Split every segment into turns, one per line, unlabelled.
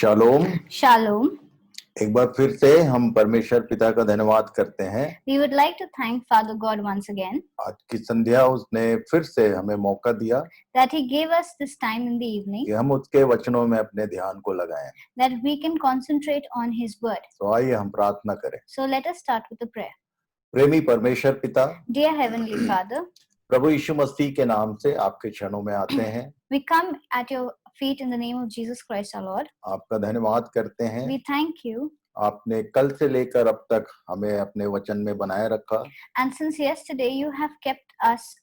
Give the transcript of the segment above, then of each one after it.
Shalom.
Shalom.
एक बार फिर से हम परमेश्वर पिता का धन्यवाद करते हैं।
We would like to thank Father God once again
आज की संध्या उसने फिर से हमें मौका दिया
that He gave us this time in the evening
कि हम उसके वचनों में अपने ध्यान को लगाएं।
that we can concentrate on His word.
तो आइए हम प्रार्थना करें।
So let us start with a prayer.
प्रेमी परमेश्वर पिता,
Dear Heavenly Father,
प्रभु यीशु मसीह के नाम से आपके चरणों में आते हैं।
we come at your feet in the name of Jesus Christ our Lord.
आपका धन्यवाद करते हैं।
We thank you.
आपने कल से लेकर अब तक हमें अपने वचन में बनाए रखा
And since yesterday you have kept us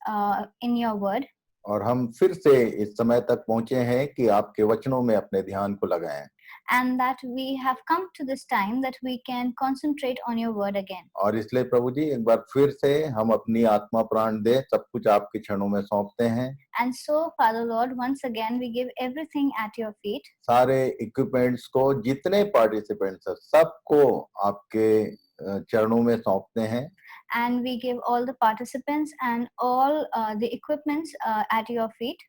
in your word.
और हम फिर से इस समय तक पहुंचे हैं कि आपके वचनों में अपने ध्यान को लगाएं।
And that we have come to this time that we can concentrate on your word again.
और इसलिए प्रभु जी एक बार फिर से हम अपनी आत्मा प्राण दे सब कुछ आपके चरणों में सौंपते हैं।
And so, Father Lord, once again we give everything at your feet.
सारे इक्विपमेंट्स को, जितने पार्टिसिपेंट्स हैं सबको आपके चरणों में सौंपते हैं।
And we give all the participants and all the equipments at your feet.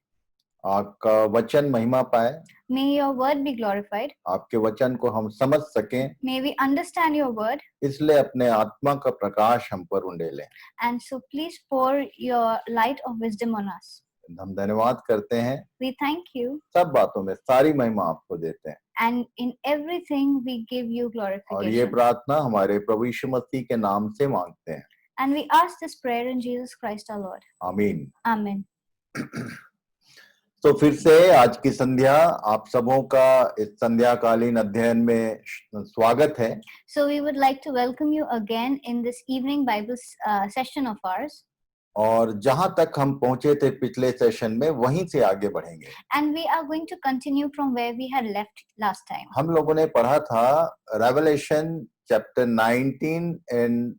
आपका वचन महिमा पाए,
May your word be glorified.
आपके वचन को हम समझ सकें,
May we understand your word.
इसलिए अपने आत्मा का प्रकाश हम पर उंडेलें।
And so please pour your light of wisdom on us.
हम धन्यवाद करते हैं।
We thank you.
सब बातों में सारी महिमा आपको देते हैं।
And in everything we give you
और ये
glorification.
प्रार्थना हमारे प्रभु यीशु मसीह के नाम से मांगते हैं।
And we ask this prayer in Jesus Christ our Lord.
आमीन।
Amen.
तो फिर से आज की संध्या आप सबों का इस संध्याकालीन अध्ययन में स्वागत है।
So we would like to welcome you again in this evening Bible session of ours.
और जहां तक हम पहुंचे थे पिछले सेशन में वहीं से आगे बढ़ेंगे।
And we are going to continue from where we had left last time.
हम लोगों ने पढ़ा था revelation chapter 19 and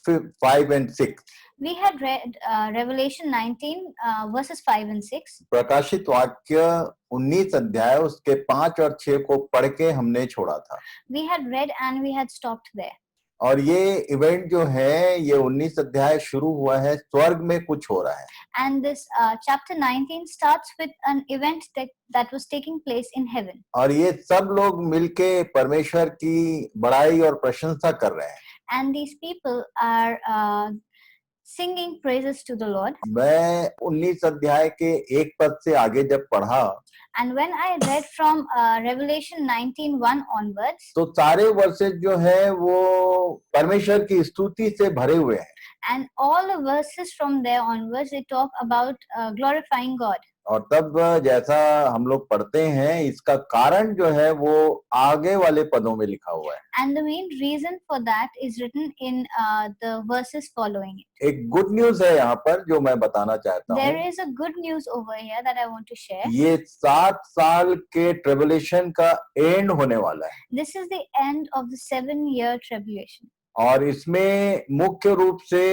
5 and 6।
We had read Revelation 19 verses 5 and 6.
प्रकाशित वाक्य 19 अध्याय उसके 5 और 6 को पढ़ के हमने छोड़ा था।
We had read and we had stopped there.
और ये इवेंट जो है, ये 19 अध्याय शुरू हुआ है, स्वर्ग में कुछ हो रहा है।
And this chapter 19 starts with an event that was taking place in heaven.
और ये सब लोग मिलके परमेश्वर की बड़ाई और प्रशंसा कर रहे हैं।
And these people are singing praises to the Lord.
मैं 19 अध्याय के एक पद से आगे जब पढ़ा,
And when I read from Revelation 19:1 onwards,
तो सारे वर्सेस जो है वो परमेश्वर की स्तुति से भरे हुए हैं।
and all the verses from there onwards, they talk about glorifying God.
और तब जैसा हम लोग पढ़ते हैं, इसका कारण जो है वो आगे वाले पदों में लिखा हुआ है।
And the main reason for that is written in the verses following it.
एक गुड न्यूज है यहाँ पर जो मैं बताना चाहता
There
हूँ।
is a good news over here that I want to share.
ये 7 साल के ट्रिबुलेशन का एंड होने वाला है।
This is the end of the 7-year tribulation.
और इसमें मुख्य रूप से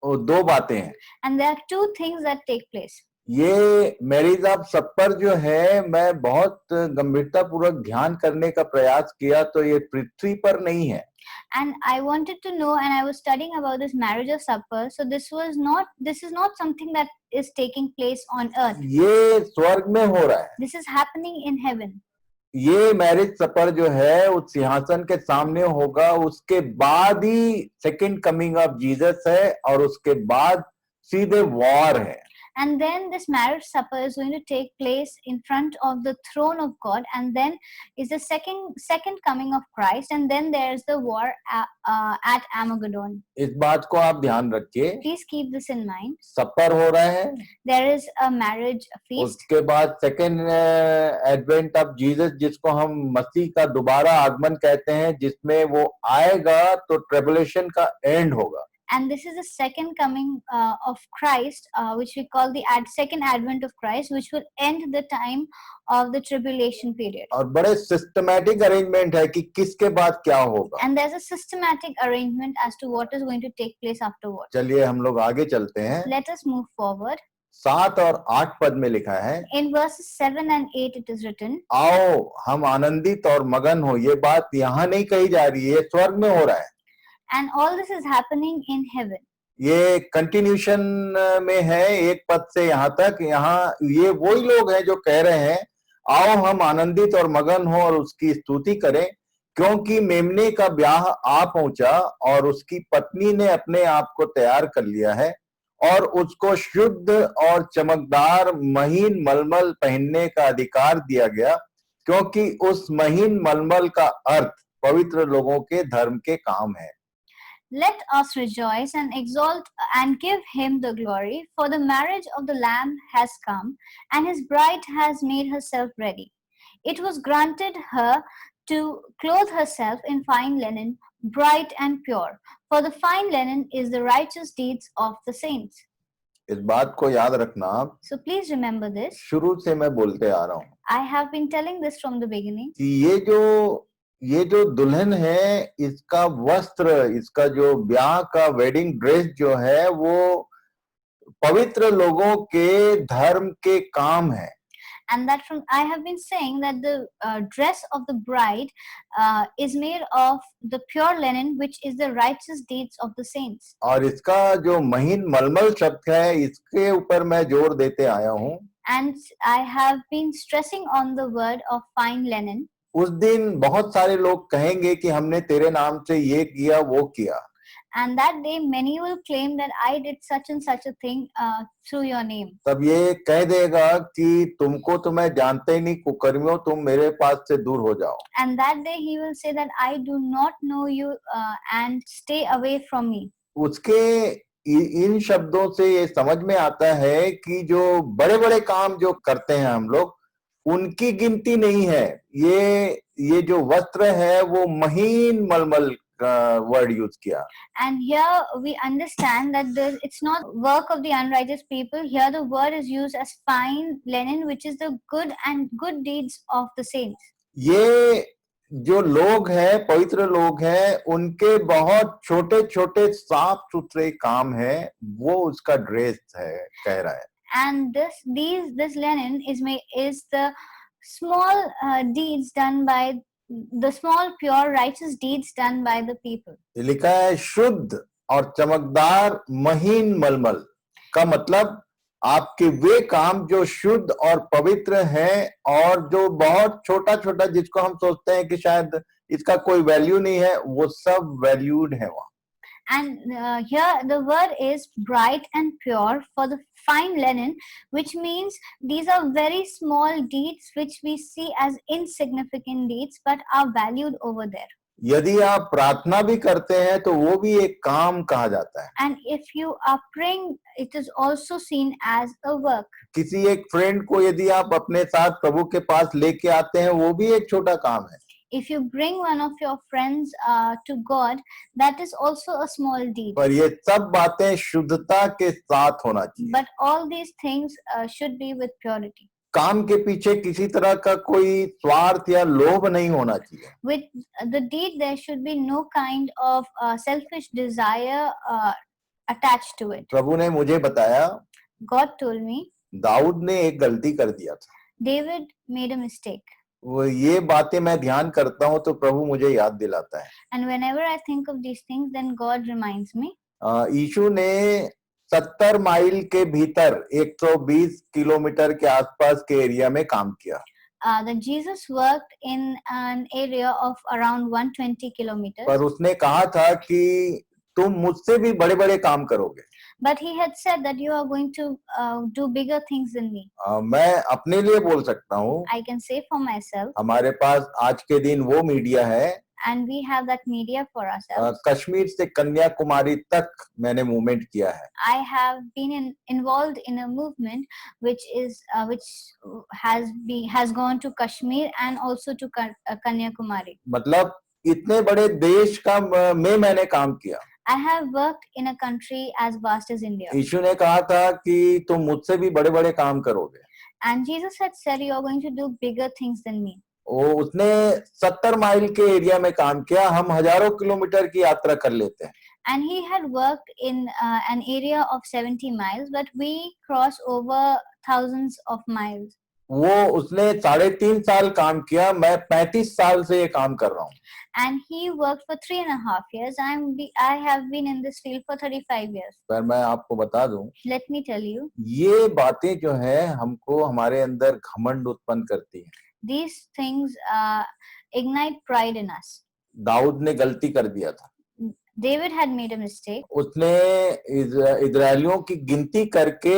2 बातें हैं।
And there are 2 things that take place.
ये मैरिज ऑफ सपर जो है, मैं बहुत गंभीरता पूर्वक ध्यान करने का प्रयास किया तो ये पृथ्वी पर नहीं है।
And I wanted to know, and I was studying about this marriage of supper. So this is not something that is taking place on earth.
ये स्वर्ग में हो रहा है।
This is happening in heaven.
ये मैरिज सपर जो है उस सिंहासन के सामने होगा, उसके बाद ही सेकंड कमिंग ऑफ जीसस है और उसके बाद सीधे वॉर है।
And then this marriage supper is going to take place in front of the throne of God, and then is the second coming of Christ, and then there's the war at Armageddon.
इस बात को आप ध्यान रखिए।
Please keep this in mind.
सपर हो रहा है,
There is a marriage feast.
उसके बाद सेकंड एडवेंट ऑफ जीसस, जिसको हम मसीह का दोबारा आगमन कहते हैं, जिसमें वो आएगा तो ट्रिबुलेशन का एंड होगा।
And this is the second coming of Christ, which we call the second advent of Christ, which will end the time of the tribulation period.
और बड़े सिस्टमैटिक अरेंजमेंट है कि किसके बाद क्या होगा।
And there's a systematic arrangement as to what is going to take place afterwards.
चलिए हम लोग आगे चलते हैं।
Let us move forward.
7 और 8 पद में लिखा है,
In verses 7 and 8 it is written,
आओ हम आनंदित और मगन हो। ये बात यहाँ नहीं कही जा रही है, स्वर्ग में हो रहा है।
and all this is happening in heaven.
ये कंटिन्यूशन में है एक पद से यहाँ तक। यहाँ ये वही लोग हैं जो कह रहे हैं आओ हम आनंदित और मगन हो और उसकी स्तुति करें, क्योंकि मेमने का ब्याह आ पहुंचा और उसकी पत्नी ने अपने आप को तैयार कर लिया है और उसको शुद्ध और चमकदार महीन मलमल पहनने का अधिकार दिया गया, क्योंकि उस महीन मलमल का अर्थ पवित्र लोगों के धर्म के काम है।
Let us rejoice and exalt and give him the glory, for the marriage of the Lamb has come, and his bride has made herself ready. It was granted her to clothe herself in fine linen, bright and pure, for the fine linen is the righteous deeds of the saints.
इस बात को याद रखना आप,
So please remember this.
शुरू से मैं बोलते आ रहा हूँ
I have been telling this from the beginning.
कि ये जो दुल्हन है, इसका वस्त्र, इसका जो ब्याह का वेडिंग ड्रेस जो है, वो पवित्र लोगों के धर्म के काम है।
And that from I have been saying that the dress of the bride is made of the pure linen, which is the righteous deeds of the saints.
और इसका जो महीन मलमल शब्द है, इसके ऊपर मैं जोर देते आया हूँ।
And I have been stressing on the word of fine linen.
उस दिन बहुत सारे लोग कहेंगे कि हमने तेरे नाम से ये किया वो किया।
And that day many will claim that I did such and such a thing through your name.
तब ये कह देगा कि तुमको तो मैं जानते ही नहीं, कुकर्मियों, तुम मेरे पास से दूर हो जाओ।
And that day he will say that I do not know you and stay away from me.
उसके इन शब्दों से ये समझ में आता है कि जो बड़े बड़े काम जो करते हैं हम लोग, उनकी गिनती नहीं है। ये जो वस्त्र है वो महीन मलमल वर्ड यूज किया।
And here we understand that it's not work of the unrighteous people. Here the word is used as fine linen, which is the good and good deeds of the saints.
ये जो लोग हैं, पवित्र लोग हैं, उनके बहुत छोटे छोटे साफ सुथरे काम है, वो उसका ड्रेस है, कह रहा है।
And this linen is the small deeds done by the small pure righteous deeds done by the people.
लिखा है शुद्ध और चमकदार महीन मलमल, का मतलब आपके वे काम जो शुद्ध और पवित्र हैं और जो बहुत छोटा छोटा, जिसको हम सोचते हैं कि शायद इसका कोई वैल्यू नहीं है, वो सब वैल्यूड है वहां।
And here the word is bright and pure for the fine linen, which means these are very small deeds which we see as insignificant deeds but are valued over there.
यदि आप प्रार्थना भी करते हैं तो वो भी एक काम कहा जाता है।
And if you are praying, it is also seen as a work.
किसी एक फ्रेंड को यदि आप अपने साथ प्रभु के पास लेके आते हैं, वो भी एक छोटा काम है।
If you bring one of your friends to God, that is also a small deed.
पर ये सब बातें शुद्धता के साथ होना चाहिए।
But all these things should be with purity.
काम के पीछे किसी तरह का कोई स्वार्थ या लोभ नहीं होना चाहिए।
With the deed, there should be no kind of selfish desire attached to it.
प्रभु ने मुझे बताया,
God told me,
दाऊद ने एक गलती कर दिया था।
David made a mistake.
वो ये बातें मैं ध्यान करता हूँ तो प्रभु मुझे याद दिलाता है।
And whenever I think of these things, then God reminds me.
यीशु ने 70 माइल के भीतर 120 किलोमीटर के आसपास के एरिया में काम किया।
That Jesus worked in an area of around 120 kilometers.
पर उसने कहा था कि तुम मुझसे भी बड़े-बड़े काम करोगे।
But he had said that you are going to do bigger things than me.
मैं अपने लिए बोल सकता हूँ।
I can say for myself.
हमारे पास आज के दिन वो मीडिया है।
And we have that media for ourselves.
Kashmir से कन्याकुमारी तक मैंने मूवमेंट किया है।
I have been involved in a movement which has gone to Kashmir and also to Kanyakumari.
मतलब इतने बड़े देश का में मैंने काम किया।
I have worked in a country as vast as India.
यीशु ने कहा था कि तुम मुझसे भी बड़े-बड़े काम करोगे।
And Jesus had said you are going to do bigger things than me.
उसने 70 माइल के एरिया में काम किया। हम हजारों किलोमीटर की यात्रा कर लेते हैं।
And he had worked in an area of 70 miles, but we cross over thousands of miles.
वो उसने 3.5 साल काम किया, मैं 35 साल से ये काम कर रहा हूँ।
And he worked for 3.5 years. I have been in this field for 35 years.
पर मैं आपको बता दूं,
Let me tell you,
ये बातें जो है हमको हमारे अंदर घमंड उत्पन्न करती हैं।
these things ignite pride in us.
Dawood ने गलती कर दिया था,
David had made a mistake.
उसने इजरायलियों की गिनती करके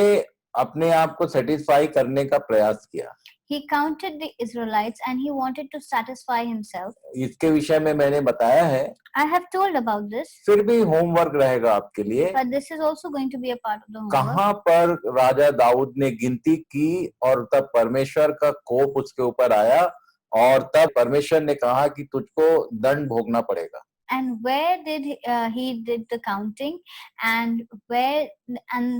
अपने आप को सेटिस्फाई करने का प्रयास किया।
He counted the Israelites and he wanted to satisfy himself.
इसके विषय में मैंने बताया है,
I have told about this,
फिर भी होमवर्क रहेगा आपके लिए।
but this is also going to be a part of the homework.
कहां पर राजा दाऊद ने गिनती की और तब परमेश्वर का कोप उसके ऊपर आया और तब परमेश्वर ने कहा कि तुझको दंड भोगना पड़ेगा।
And where did he did the counting, and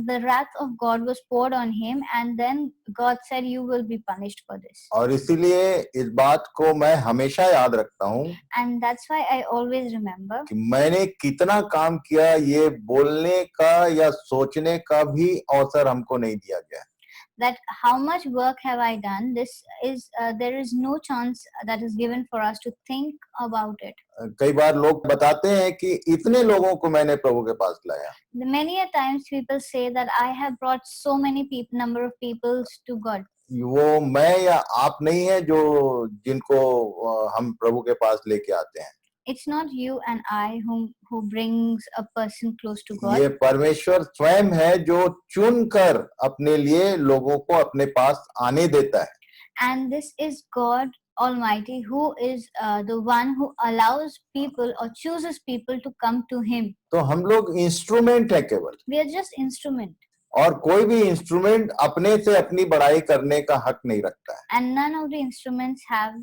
the wrath of God was poured on him, and then God said, "You will be punished for this."
और इसीलिए इस बात को मैं हमेशा याद रखता हूँ
And that's why I always remember
कि मैंने कितना काम किया, ये बोलने का या सोचने का भी अवसर हमको नहीं दिया गया।
that how much work have I done. This is there is no chance that is given for us to think about it.
कई बार लोग बताते हैं कि इतने लोगों को मैंने प्रभु के पास लाया।
Many a times people say that I have brought so many number of people to God.
वो मैं या आप नहीं है जो जिनको हम प्रभु के पास लेके आते हैं।
It's not you and I who brings a person close to God.
ये परमेश्वर स्वयं है जो चुनकर अपने लिए लोगों को अपने पास आने देता है।
And this is God Almighty who is the one who allows people or chooses people to come to Him.
तो हम लोग इंस्ट्रूमेंट है केवल,
We are just instrument.
और कोई भी इंस्ट्रूमेंट अपने से अपनी बड़ाई करने का हक नहीं रखता है।
And none of the instruments have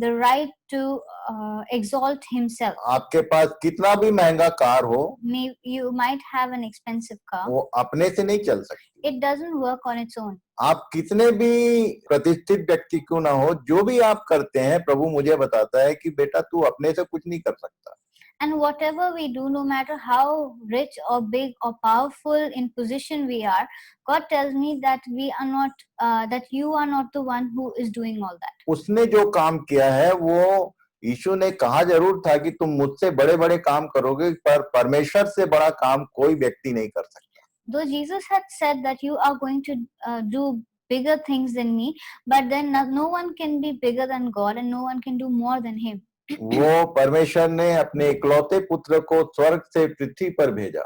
the right to exalt himself.
आपके पास कितना भी महंगा कार हो,
You might have an expensive car.
वो अपने से नहीं चल सकती।
It doesn't work on its own.
आप कितने भी प्रतिष्ठित व्यक्ति क्यों ना हो, जो भी आप करते हैं प्रभु मुझे बताता है कि बेटा तू अपने से कुछ नहीं कर सकता।
And whatever we do, no matter how rich or big or powerful in position we are, God tells me that we are not, that you are not the one who is doing all that.
उसने जो काम किया है वो यीशु ने कहा जरूर था कि तुम मुझसे बड़े बड़े काम करोगे, पर परमेश्वर से बड़ा काम कोई व्यक्ति नहीं कर सकता।
Though Jesus had said that you are going to do bigger things than me, but then no one can be bigger than God and no one can do more than Him.
वो परमेश्वर ने अपने इकलौते पुत्र को स्वर्ग से पृथ्वी पर भेजा।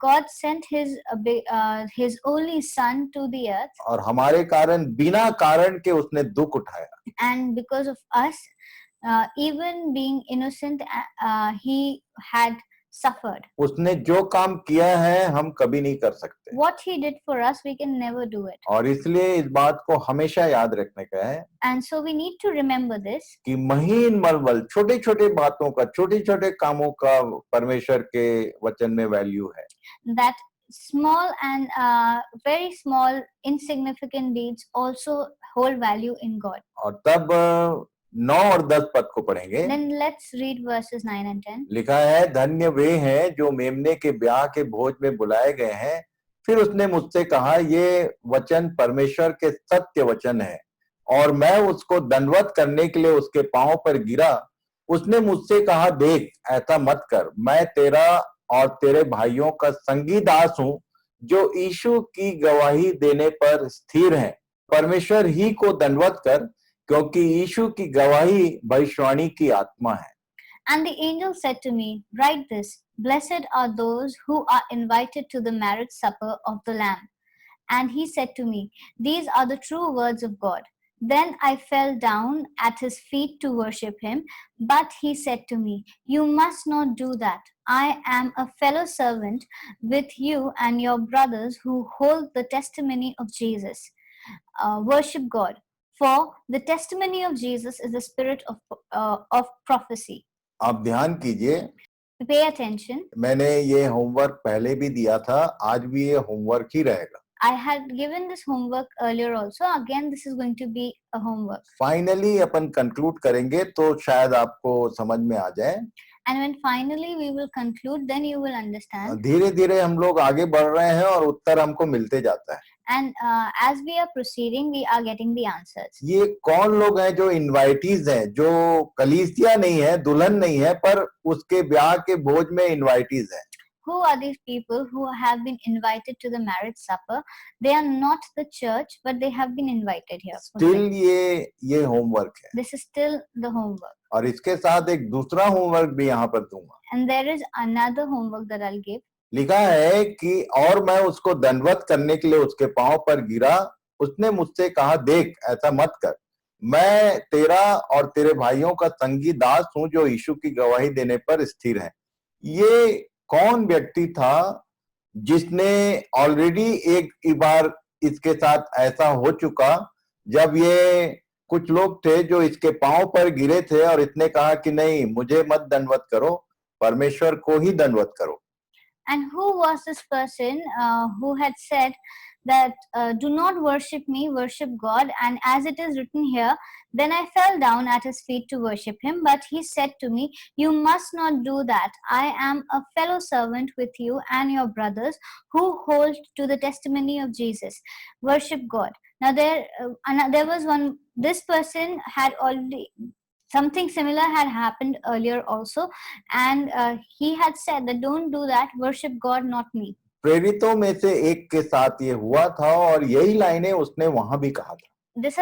God sent his only son to the earth.
और हमारे कारण बिना कारण के उसने दुख उठाया।
And because of us, even being innocent, he had suffered.
उसने जो काम किया है हम कभी नहीं कर सकते।
What he did for us, we can never do it.
और इसलिए इस बात को हमेशा याद रखने का है
And so we need to remember this.
कि महीन मलमल छोटे छोटे बातों का, छोटे छोटे कामों का परमेश्वर के वचन में वैल्यू है।
That small and very small insignificant deeds also hold value in God.
और तब 9 और 10 पद को पढ़ेंगे।
Then let's read verses 9 and 10.
लिखा है, धन्य वे हैं जो मेमने के ब्याह के भोज में बुलाए गए हैं। फिर उसने मुझसे कहा, ये वचन परमेश्वर के सत्य वचन है, और मैं उसको दंडवत करने के लिए उसके पांव पर गिरा। उसने मुझसे कहा, देख ऐसा मत कर, मैं तेरा और तेरे भाइयों का संगी दास हूं जो यीशु की गवाही देने पर स्थिर हैं। परमेश्वर ही को दंडवत कर, क्योंकि यीशु की गवाही भविष्यवाणी की आत्मा है।
And the angel said to me, write this, blessed are those who are invited to the marriage supper of the Lamb. And he said to me, these are the true words of God. Then I fell down at his feet to worship him, but he said to me, you must not do that. I am a fellow servant with you and your brothers who hold the testimony of Jesus. Worship God. For the testimony of Jesus is the spirit of prophecy.
आप ध्यान कीजिए,
Pay attention.
मैंने ये homework पहले भी दिया था, आज भी ये होमवर्क ही रहेगा।
I had given this homework earlier also. Again, this is going to be a homework.
Finally upon conclude करेंगे तो शायद आपको समझ में आ जाए।
And when finally we will conclude, then you will understand.
धीरे धीरे हम लोग आगे बढ़ रहे हैं और उत्तर हमको मिलते जाता है।
And as we are proceeding, we are getting the answers.
ये कौन लोग हैं जो इनवाइटीज हैं, जो कलीसिया नहीं है, दुल्हन नहीं है, पर उसके ब्याह के भोज में इनवाइटीज हैं?
Who are these people who have been invited to the marriage supper? They are not the church, but they have been invited here.
Still ये होमवर्क है,
This is still the homework.
और इसके साथ एक दूसरा homework भी यहाँ पर दूंगा.
And there is another homework that I'll give.
लिखा है कि और मैं उसको दंडवत करने के लिए उसके पांव पर गिरा. उसने मुझसे कहा, देख, ऐसा मत कर. मैं तेरा और तेरे भाइयों का संगी दास हूं जो यीशु की गवाही देने पर स्थिर है. ये कौन व्यक्ति था जिसने ऑलरेडी एक बार इसके साथ ऐसा हो चुका, जब ये कुछ लोग थे जो इसके पांव पर गिरे थे और इसने कहा कि नहीं, मुझे मत दंडवत करो, परमेश्वर को ही दंडवत करो.
And who was this person who had said that do not worship me, worship God? And as it is written here, then I fell down at his feet to worship him. But he said to me, you must not do that. I am a fellow servant with you and your brothers who hold to the testimony of Jesus. Worship God. Now there was one, this person had already, something similar had happened earlier also, and he had said that don't do that, worship God, not me.
प्रेरितों में से एक के साथ ये हुआ था और यही लाइनें उसने वहां भी कहा था.
This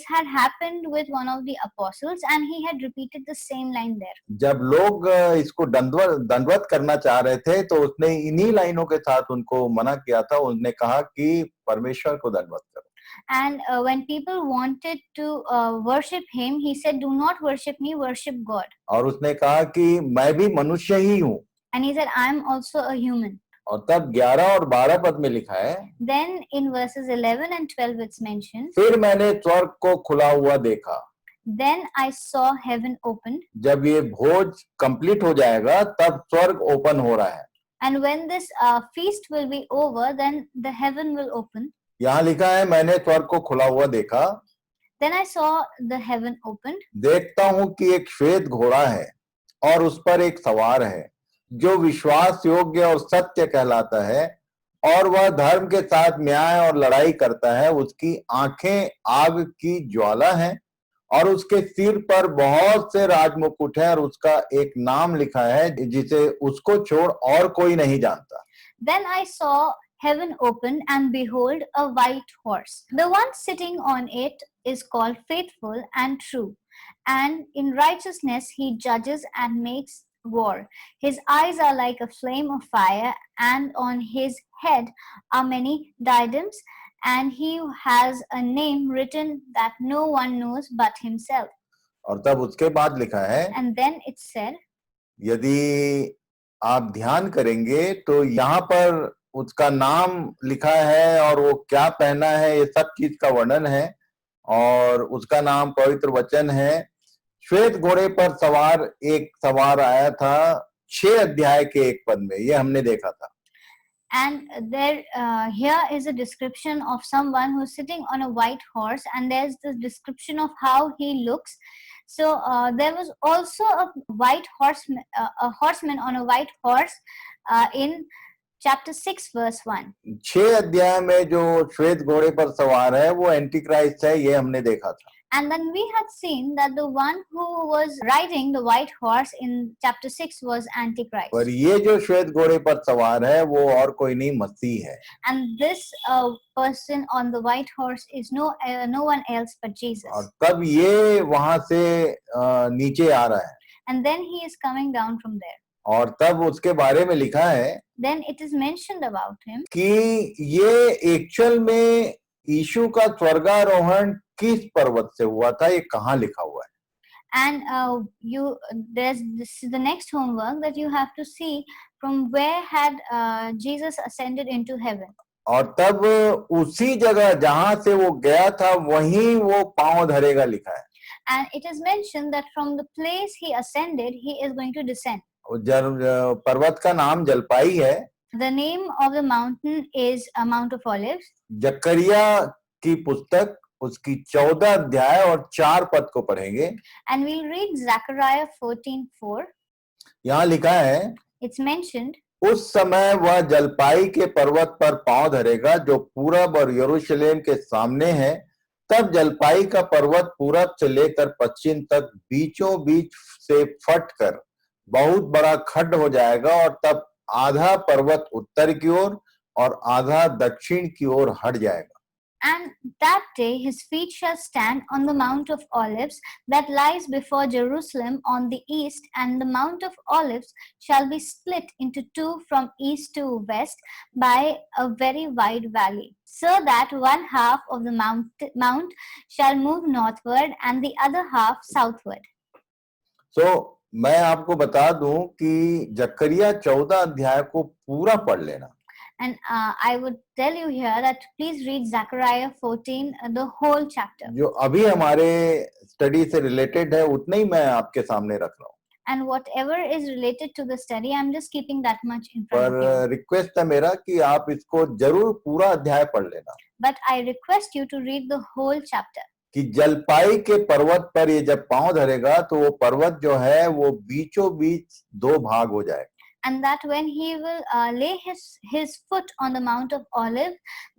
had happened with one of the apostles, and he had repeated the same line there.
जब लोग इसको दंडवत करना चाह रहे थे तो उसने इन्हीं लाइनों के साथ उनको मना किया था. उसने कहा कि परमेश्वर को दंडवत करो.
And when people wanted to worship him, he said, do not worship me, worship God.
और उसने कहा कि मैं भी मनुष्य ही हूँ.
And he said, I am also a human.
और तब 11 और 12 पद में लिखा है,
Then in verses 11 and 12 it's mentioned,
फिर मैंने स्वर्ग को खुला हुआ देखा.
Then I saw heaven opened.
जब ये भोज कंप्लीट हो जाएगा तब स्वर्ग ओपन हो रहा है.
And when this feast will be over, then the heaven will open.
यहाँ लिखा है, मैंने स्वर्ग को खुला हुआ देखा.
Then I saw the heaven opened.
देखता हूँ कि एक श्वेत घोड़ा है और उस पर एक सवार है जो विश्वास योग्य और सत्य कहलाता है, और वह धर्म के साथ न्याय और लड़ाई करता है. उसकी आंखें आग की ज्वाला हैं और उसके सिर पर बहुत से राजमुकुट हैं और उसका एक नाम लिखा है जिसे उसको छोड़ और कोई नहीं जानता.
Then I saw heaven opened, and behold, a white horse. The one sitting on it is called Faithful and True, and in righteousness he judges and makes war. His eyes are like a flame of fire, and on his head are many diadems, and he has a name written that no one knows but himself.
और तब उसके बाद लिखा है,
And then it said,
यदि आप ध्यान करेंगे तो यहाँ पर उसका नाम लिखा है और वो क्या पहना है, ये सब चीज का वर्णन है. और उसका नाम पवित्र वचन है. श्वेत घोड़े पर सवार एक सवार आया था 6 अध्याय के 1 पद में, ये हमने देखा था.
And there, here is a description of someone who's sitting on a white horse, and there's the description of how he looks. So there was also a horseman on a white horse in chapter 6 verse 1.
6 अध्याय में जो श्वेत घोड़े पर सवार है वो Antichrist है, ये हमने देखा था.
And then we had seen that the one who was riding the white horse in chapter 6 was Antichrist.
पर ये जो श्वेत घोड़े पर सवार है वो और कोई नहीं, मसीह है.
And this person on the white horse is no one else but Jesus.
और तब ये वहां से नीचे आ रहा है.
And then he is coming down from there.
और तब उसके बारे में लिखा है,
Then it is mentioned about him,
कि ये एक्चुअल में यीशु का स्वर्गारोहण किस पर्वत से हुआ था, ये कहाँ लिखा हुआ है.
and this is the next homework that you have to see from where had Jesus ascended into heaven.
और तब उसी जगह जहां से वो गया था वहीं वो पांव धरेगा लिखा है.
And it is mentioned that from the place he ascended, he is going to descend.
पर्वत का नाम जलपाई है.
The name of the mountain is Mount of Olives.
जकरिया की पुस्तक उसकी 14 अध्याय और 4 पद को पढ़ेंगे.
And we'll read Zechariah 14:4.
यहाँ लिखा है,
It's mentioned,
उस समय वह जलपाई के पर्वत पर पांव धरेगा जो पूरब और यरूशलेम के सामने है। तब जलपाई का पर्वत पूरब से लेकर पश्चिम तक बीचों बीच से फटकर बहुत बड़ा खड्ड हो जाएगा और तब आधा पर्वत उत्तर की ओर और आधा दक्षिण की ओर हट जाएगा।
And that day his feet shall stand on the Mount of Olives that lies before Jerusalem on the east, and the Mount of Olives shall be split into two from east to west by a very wide valley, so that one half of the mount shall move northward and the other half southward.
So, मैं आपको बता दूं कि जकरिया 14 अध्याय को पूरा पढ़ लेना।
And I would tell you here that please read Zechariah 14, the whole chapter.
जो अभी हमारे स्टडी से रिलेटेड है उतना ही मैं आपके सामने रख रहा हूँ।
And whatever is related to the study, I'm just keeping that much in front of you.
पर रिक्वेस्ट है मेरा कि आप इसको जरूर पूरा अध्याय पढ़ लेना।
But I request you to read the whole chapter.
कि जलपाई के पर्वत पर ये जब पांव धरेगा तो वो पर्वत जो है वो बीचों बीच दो भाग हो जाएगा।
And that when he will lay his foot on the Mount of Olive,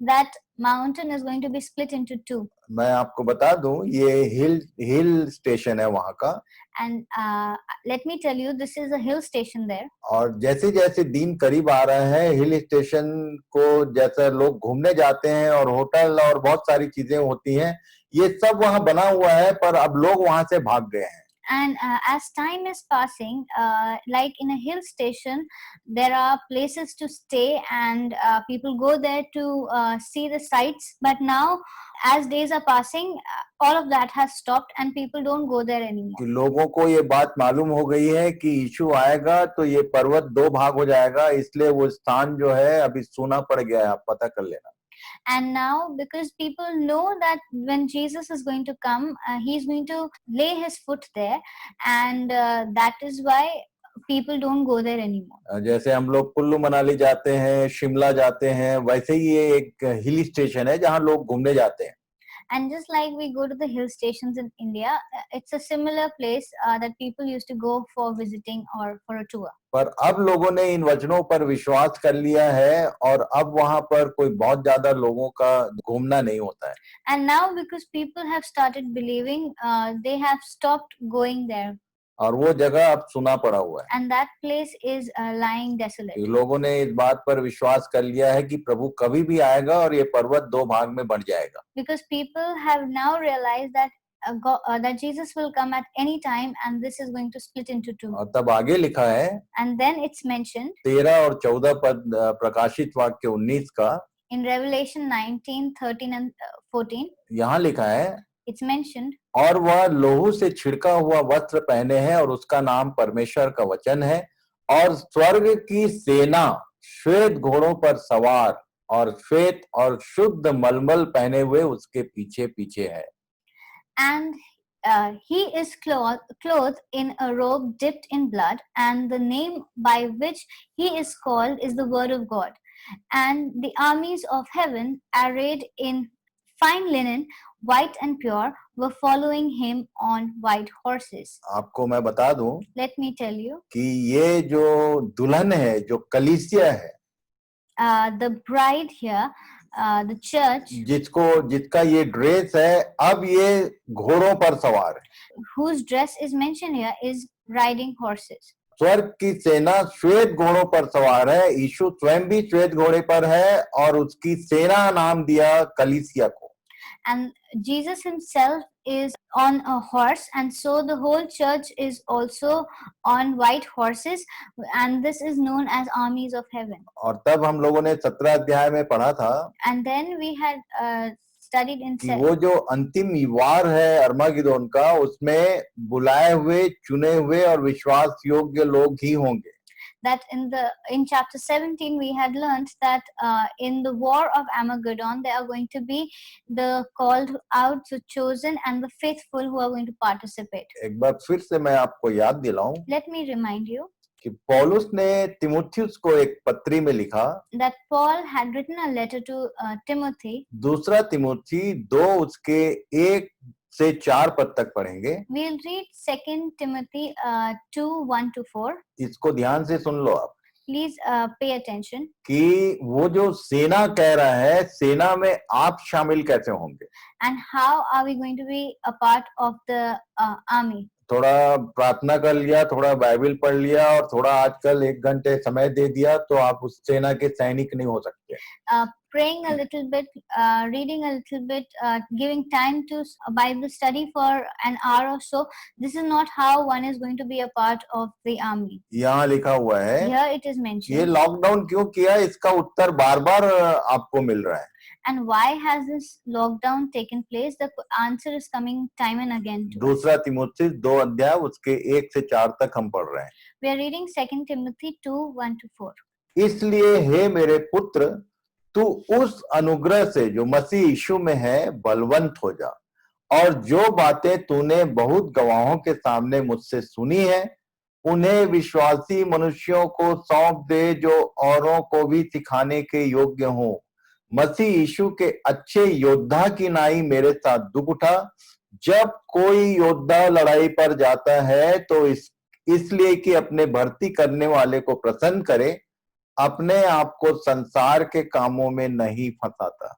that mountain is going to be split into two.
मैं आपको बता दूं ये हिल स्टेशन है वहां का।
And let me tell you, this is a hill station there.
और जैसे जैसे दिन करीब आ रहे हैं हिल स्टेशन को जैसे लोग घूमने जाते हैं और होटल और बहुत सारी चीजें होती हैं, ये सब वहां बना हुआ है, पर अब लोग वहां से भाग गए हैं।
And as time is passing, like in a hill station, there are places to stay and people go there to see the sights. But now, as days are passing, all of that has stopped and people don't go there anymore.
कि लोगों को ये बात मालूम हो गई है कि यीशु आएगा तो ये पर्वत दो भाग हो जाएगा, इसलिए वो स्थान जो है अभी सूना पड़ गया है, आप पता कर लेना।
And now, because people know that when Jesus is going to come, he's going to lay his foot there, and that is why people don't go there anymore.
जैसे हम लोग कुल्लू मनाली जाते हैं, शिमला जाते हैं, वैसे ही ये एक हिल स्टेशन है जहाँ लोग घूमने जाते हैं।
And just like we go to the hill stations in India, it's a similar place that people used to go for visiting or for a tour.
पर अब लोगों ने इन वचनों पर विश्वास कर लिया है और अब वहां पर कोई बहुत ज्यादा लोगों का घूमना नहीं होता है।
And now because people have started believing, they have stopped going there.
और वो जगह अब सुना पड़ा हुआ है।
And that place is lying desolate.
लोगों ने इस बात पर विश्वास कर लिया है कि प्रभु कभी भी आएगा और ये पर्वत दो भाग में बंट जाएगा।
Because people have now realized that that Jesus will come at any time and this is going to split into two.
और तब आगे लिखा है,
And then it's mentioned
13 और 14 पद प्रकाशित वाक्य 19 का,
in Revelation 19, 13 and 14.
यहाँ लिखा है,
It's mentioned,
और वह लोहू से छिड़का हुआ वस्त्र पहने हैं और उसका नाम परमेश्वर का वचन है, और स्वर्ग की सेना श्वेत घोड़ों पर सवार और श्वेत और शुद्ध मलमल पहने हुए उसके पीछे पीछे है।
and he is clothed in a robe dipped in blood, and the name by which he is called is the word of God. And the armies of heaven, arrayed in fine linen, white and pure, were following him on white horses.
आपको मैं बता दूं
Let me tell you,
कि ये जो दुल्हन है, जो कलीसिया है,
the bride here, the church,
जिसका ये ड्रेस है, अब ये घोड़ों पर सवार है।
whose dress is mentioned here, is riding horses.
स्वर्ग की सेना श्वेत घोड़ों पर सवार है। यीशु स्वयं भी श्वेत घोड़े पर है और उसकी सेना नाम दिया कलीसिया को।
And Jesus himself is on a horse, and so the whole church is also on white horses, and this is known as armies of heaven.
और तब हम लोगों ने 17 अध्याय में पढ़ा था
And then we had studied in
कि वो जो अंतिम वार है अर्मागिदोन का, उसमें बुलाए हुए, चुने हुए और विश्वास योग्य लोग ही होंगे।
that in chapter 17 we had learned that in the war of Armageddon there are going to be the called out, the chosen, and the faithful who are going to participate.
एक बार फिर से मैं आपको याद दिलाऊं
Let me remind you
कि पौलुस ने तिमुथियुस को एक पत्री में लिखा,
that Paul had written a letter to Timothy.
दूसरा तिमुथी 2 उसके 1 से 4 पद तक पढ़ेंगे।
We'll read 2 Timothy 2, 1 to 4.
इसको ध्यान से सुन लो आप।
please pay attention.
कि वो जो सेना कह रहा है, सेना में आप शामिल कैसे होंगे?
And how are we going to be a part of the army?
थोड़ा प्रार्थना कर लिया, थोड़ा बाइबल पढ़ लिया और थोड़ा आजकल 1 घंटे समय दे दिया तो आप उस सेना के सैनिक नहीं हो सकते।
Praying a little bit, reading a little bit, giving time to a Bible study for an hour or so. This is not how one is going to be a part of the army.
यहाँ लिखा हुआ है,
Here it is
ये
mentioned.
Lockdown क्यों किया, इसका उत्तर बार-बार आपको मिल रहा है।
And why has this lockdown taken place? The answer is coming time and again to us.
दूसरा तीमुथियुस 2 अध्याय उसके 1 से 4 तक हम पढ़ रहे हैं।
We are reading 2 Timothy 2:1-4.
इसलिए हे मेरे पुत्र, तू उस अनुग्रह से जो मसीह यीशु में है बलवंत हो जा, और जो बातें तूने बहुत गवाहों के सामने मुझसे सुनी है उन्हें विश्वासी मनुष्यों को सौंप दे जो औरों को भी सिखाने के योग्य हों। मसीह यीशु के अच्छे योद्धा की नाई मेरे साथ दुख उठा। जब कोई योद्धा लड़ाई पर जाता है तो इसलिए कि अपने भर्ती करने वाले को प्रसन्न करे, अपने आप को संसार के कामों में नहीं फंसाता।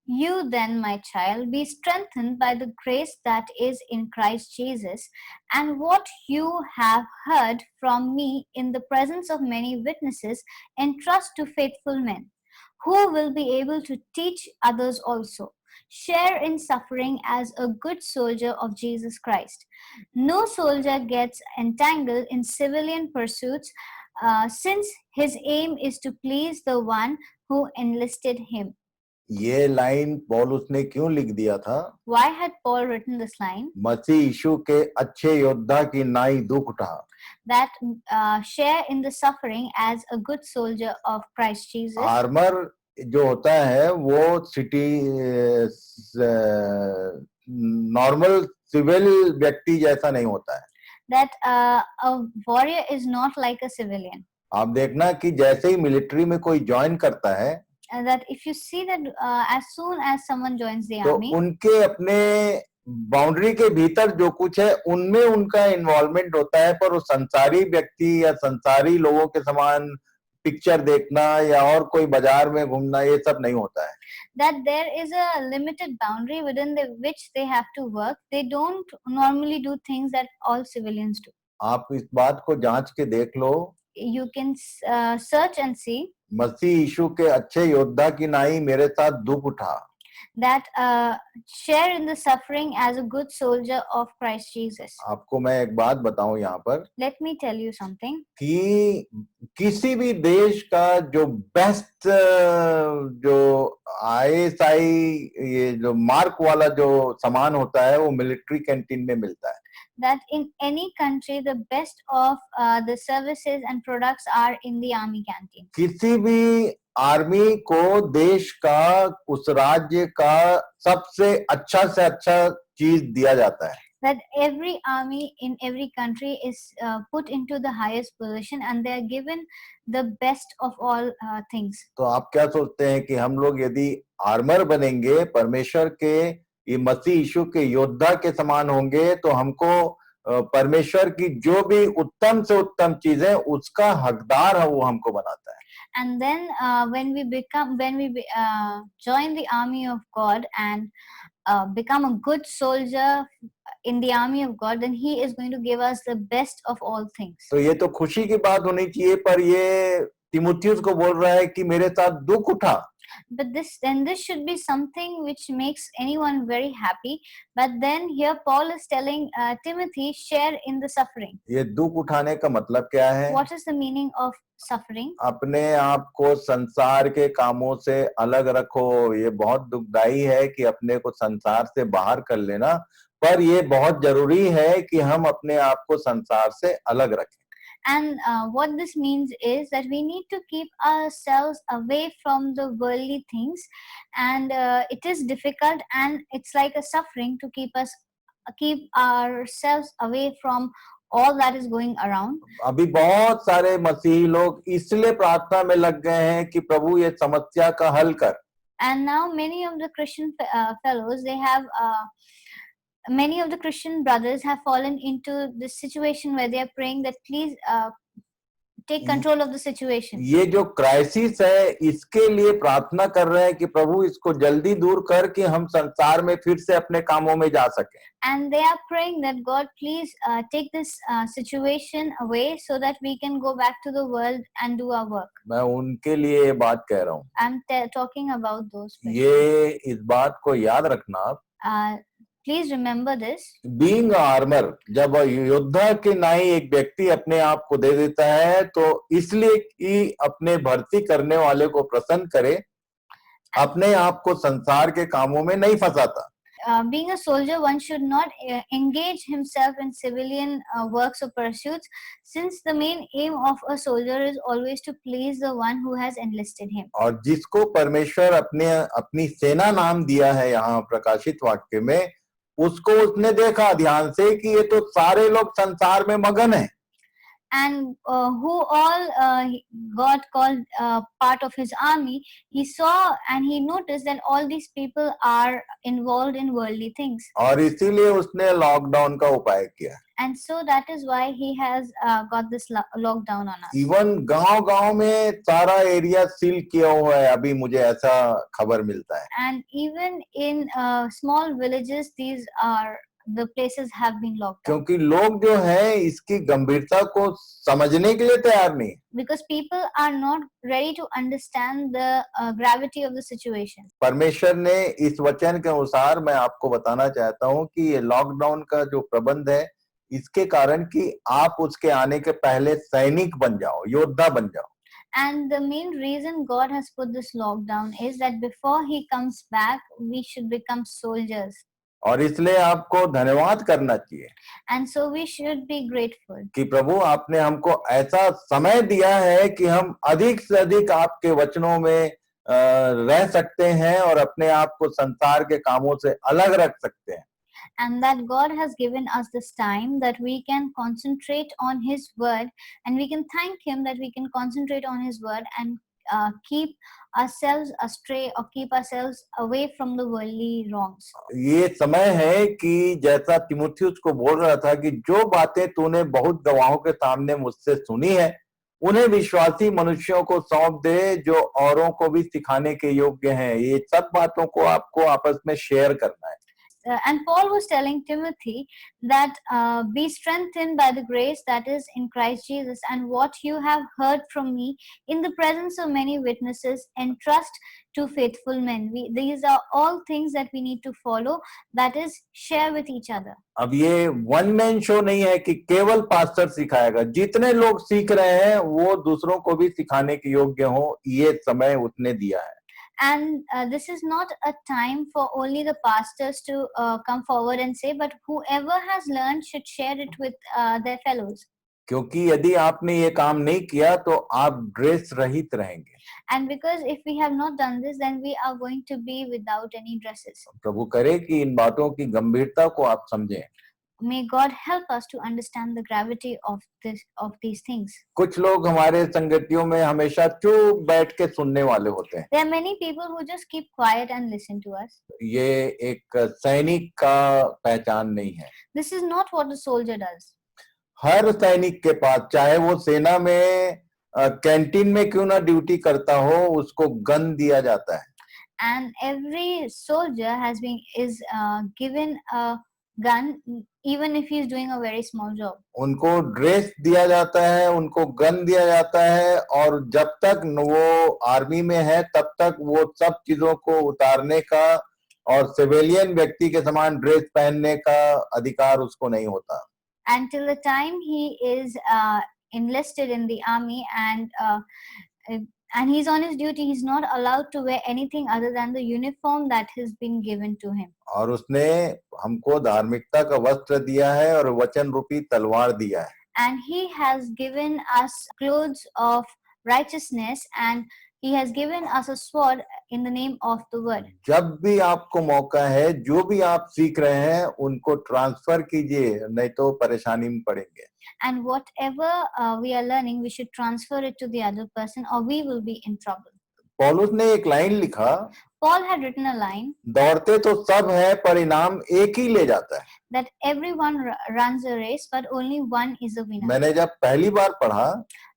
You then, my child, be strengthened by the grace that is in Christ Jesus, and what you have heard from me in the presence of many witnesses, entrust to faithful men, who will be able to teach others also. Share in suffering as a good soldier of Jesus Christ. No soldier gets entangled in civilian pursuits, since his aim is to please the one who enlisted him.
ये line पौलुस ने क्यों लिख दिया था?
Why had Paul written this line?
मसीह यीशु के अच्छे योद्धा की नाई दुख उठा।
That share in the suffering as a good soldier of Christ Jesus.
Armour जो होता है वो सिटी नॉर्मल सिविल व्यक्ति जैसा नहीं होता है।
That a warrior is not like a civilian.
आप देखना कि जैसे ही मिलिट्री में कोई ज्वाइन करता है,
That if you see that as soon as someone joins the
तो
army,
उनके अपने बाउंड्री के भीतर जो कुछ है उनमें उनका इन्वॉल्वमेंट होता है, पर वो संसारी व्यक्ति या संसारी लोगों के समान पिक्चर देखना या और कोई बाजार में घूमना ये सब नहीं होता है।
that there is a limited boundary within which they have to work. They don't normally do things that all civilians do.
आप इस बात को जांच के देख लो।
You can search and see
मसीह यीशु के अच्छे योद्धा की नाई मेरे साथ दुख उठा।
that share in the suffering as a good soldier of Christ Jesus.
आपको मैं एक बात बताऊं यहाँ पर,
Let me tell you something.
कि किसी भी देश का जो बेस्ट जो ISI ये जो मार्क वाला जो सामान होता है वो मिलिट्री कैंटीन में मिलता है।
That in any country the best of the services and products are in the army canteen.
किसी भी आर्मी को देश का उस राज्य का सबसे अच्छा से अच्छा चीज दिया जाता है।
That every army in every country is put into the highest position and they are given the best of all things.
तो आप क्या सोचते हैं कि हम लोग यदि आर्मर बनेंगे, परमेश्वर के ये मसीह यीशु के योद्धा के समान होंगे, तो हमको परमेश्वर की जो भी उत्तम से उत्तम चीजें उसका हकदार है वो हमको बनाता है।
And then when we join the army of God and become a good soldier in the army of God, then He is going to give us the best of all things.
तो ये तो खुशी की बात होनी चाहिए, पर ये तीमुथियुस को बोल रहा है कि मेरे साथ दुख उठा।
But this should be something which makes anyone very happy. But then here Paul is telling Timothy, share in the suffering.
ये दुख उठाने का मतलब क्या है?
What is the meaning of suffering?
अपने आप को संसार के कामों से अलग रखो। ये बहुत दुखदाई है कि अपने को संसार से बाहर कर लेना, पर ये बहुत जरूरी है कि हम अपने आप को संसार से अलग रखें।
And what this means is that we need to keep ourselves away from the worldly things, and it is difficult and it's like a suffering to keep ourselves away from all that is going around.
अभी बहुत सारे मसीही लोग इसलिए प्रार्थना में लग गए हैं कि प्रभु ये समस्या का हल कर।
And now many of the Christian fellows, they have many of the Christian brothers have fallen into this situation where they are praying that please take control of the situation.
ये जो क्राइसिस है इसके लिए प्रार्थना कर रहे हैं कि प्रभु इसको जल्दी दूर कर कि हम संसार में फिर से अपने कामों में जा सकें.
And they are praying that God, please take this situation away so that we can go back to the world and do our work.
मैं उनके लिए ये बात कह रहा हूँ.
I'm talking about those persons.
ये इस बात को याद रखना आप.
Please remember this.
Being armour, जब योद्धा के नाई एक व्यक्ति अपने आप को दे देता है तो इसलिए कि अपने भर्ती करने वाले को प्रसन्न करे, अपने आप को संसार के कामों में नहीं फंसाता.
Being a soldier, one should not engage himself in civilian works or pursuits, since the main aim of a soldier is always to please the one who has enlisted him.
और जिसको परमेश्वर अपनी सेना नाम दिया है यहाँ प्रकाशित वाक्य में, उसको उसने देखा ध्यान से कि ये तो सारे लोग संसार में मगन हैं.
And who all God called part of his army, he saw and he noticed that all these people are involved in worldly things.
और इसीलिए उसने लॉकडाउन का उपाय किया.
And so that is why he has got this lockdown on us.
Even गांव-गांव में सारा area seal किया हुआ है, अभी मुझे ऐसा खबर मिलता है.
And even in small villages, the places have been locked down.
क्योंकि लोग जो हैं इसकी गंभीरता को समझने के लिए तैयार नहीं.
Because people are not ready to understand the gravity of the situation.
परमेश्वर ने इस वचन के अनुसार मैं आपको बताना चाहता हूँ कि ये लॉकडाउन का जो प्रबंध है इसके कारण कि आप उसके आने के पहले सैनिक बन जाओ, योद्धा बन जाओ.
And the main reason God has put this lockdown is that before he comes back, we should become soldiers.
और इसलिए आपको धन्यवाद करना चाहिए.
And so we should be grateful.
कि प्रभु आपने हमको ऐसा समय दिया है कि हम अधिक से अधिक आपके वचनों में रह सकते हैं और अपने आप को संसार के कामों से अलग रख सकते हैं.
And that God has given us this time that we can concentrate on his word, and we can thank him that we can concentrate on his word and keep ourselves astray or keep ourselves away from the worldly wrongs.
ये समय है कि जैसा तिमुथियुस को बोल रहा था कि जो बातें तूने बहुत गवाहों के सामने मुझसे सुनी है उन्हें विश्वासी मनुष्यों को सौंप दे जो औरों को भी सिखाने के योग्य हैं. ये सब बातों को आपको आपस में शेयर करना है.
And Paul was telling Timothy that be strengthened by the grace that is in Christ Jesus, and what you have heard from me in the presence of many witnesses, entrust to faithful men. These are all things that we need to follow, that is, share with each other.
अब ये one man show नहीं है कि केवल pastor सिखाएगा. जितने लोग सीख रहे हैं वो दूसरों को भी सिखाने के योग्य हो, ये समय उसने दिया है.
And this is not a time for only the pastors to come forward and say, but whoever has learned should share it with their fellows.
क्योंकि यदि आपने ये काम नहीं किया तो आप ड्रेस रहित रहेंगे.
And because if we have not done this, then we are going to be without any dresses.
प्रभु करे कि इन बातों की गंभीरता को आप समझें.
May God help us to understand the gravity of these things.
कुछ लोग हमारे संगतियों में हमेशा चुप बैठ के सुनने वाले होते हैं.
There are many people who just keep quiet and listen to us.
ये एक सैनिक का पहचान नहीं है.
This is not what a soldier does.
हर सैनिक के पास, चाहे वो सेना में कैंटीन में क्यों ना ड्यूटी करता हो, उसको गन दिया जाता है.
And every soldier is given a gun, even if he is doing a very small job.
उनको ड्रेस दिया जाता है, उनको गन दिया जाता है, और जब तक वो आर्मी में है तब तक वो सब चीजों को उतारने का और सिविलियन व्यक्ति के समान ड्रेस पहनने का अधिकार उसको नहीं होता.
Until the time he is enlisted in the army and he's on his duty, he's not allowed to wear anything other than the uniform that has been given to him.
और उसने हमको धार्मिकता का वस्त्र दिया है और वचन रूपी तलवार दिया है.
And he has given us clothes of righteousness, and he has given us a sword in the name of the word.
जब भी आपको मौका है, जो भी आप सीख रहे हैं उनको ट्रांसफर कीजिए, नहीं तो परेशानी में पड़ेंगे.
And whatever we are learning, we should transfer it to the other person, or we will be in trouble.
पौलुस ने एक लाइन लिखा,
Paul had written a line,
दौड़ते तो सब हैं पर इनाम एक ही ले जाता है.
that everyone runs a race, but only one is a winner.
मैंने जब पहली बार पढ़ा